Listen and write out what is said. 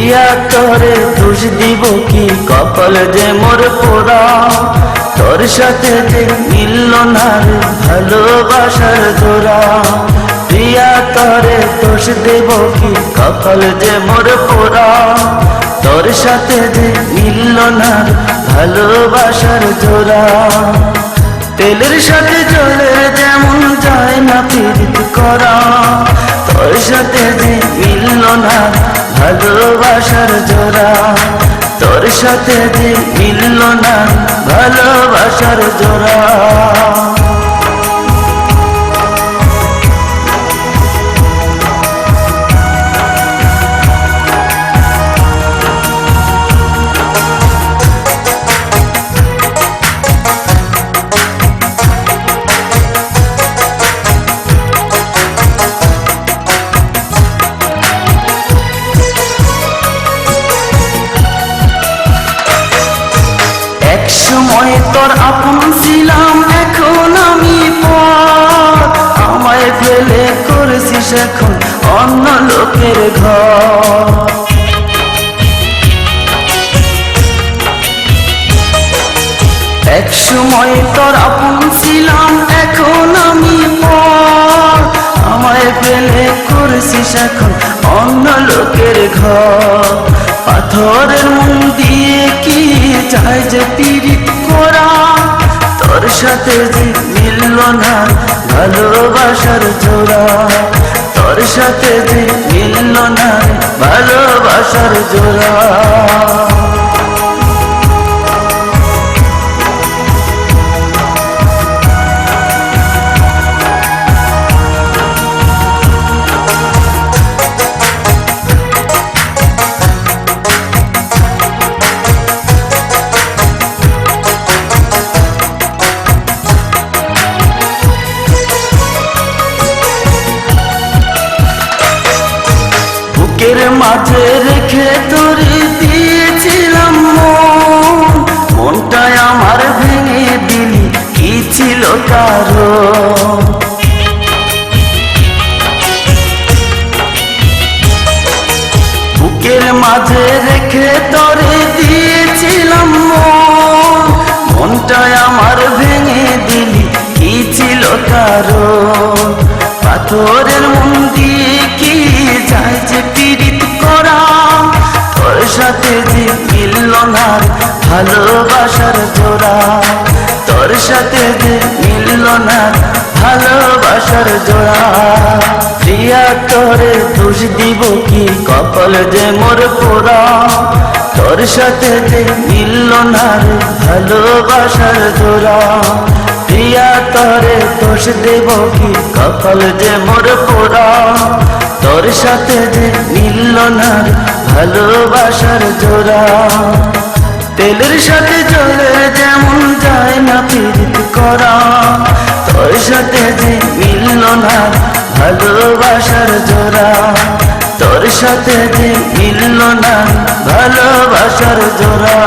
প্রিয়া তোরে দোষ দিব কি, কপাল যে মোর পোড়া। তোর সাথে যে মিলল না রে ভালোবাসার জোড়া। প্রিয়া তোরে দোষ দেব কি, কপাল যে মোর পোড়া। তোর সাথে যে মিলল না রে ভালোবাসার জোড়া। তেলের সাথে জলের যেমন যায় না পীড়িত করা। তোর সাথে যে মিলল না ভালোবাসার জোড়া। তোর সাথে যে মিলল না ভালোবাসার জোড়া। একসময় তোর আপন ছিলাম, এখন আমি পর। আমায় ফেলে করেছিস এখন অন্য লোকের ঘর। একসময় তোর আপন ছিলাম, এখন আমি পর। আমায় ফেলে করেছিস এখন অন্য লোকের ঘর। পাথরের মন দিয়ে কি চাই যে পীড়িত করা। তোর সাথে যে মিলল না ভালোবাসার জোড়া। তোর সাথে যে মিলল না ভালোবাসার জোড়া। বুকের মাঝে রেখে তোরে দিয়েছিলাম মন। মনটায় আমার ভেঙে দিলি, কি ছিল কারণ? বুকের মাঝে রেখে তোরে দিয়েছিলাম মন। মনটায় আমার ভেঙে দিলি, কি ছিল কারণ? পাথরের মন দিয়ে কি যায় যে পীড়িত করা। তোর সাথে যে মিলল না ভালোবাসার জোড়া। তোর সাথে যে মিলল না ভালোবাসার জোড়া। প্রিয়া তোরে দোষ দিব কি, কপাল যে মোর পোড়া। তোর সাথে যে মিলল না ভালোবাসার জোড়া। প্রিয়া তোরে দোষ দেব কি, কপাল যে মোর পোড়া। তোর সাথে যে মিলল না ভালোবাসার জোড়া। তেলের সাথে জলের যেমন যায় না পীড়িত করা। তোর সাথে যে মিলল না ভালোবাসার জোড়া। তোর সাথে যে মিলল না ভালোবাসার জোড়া।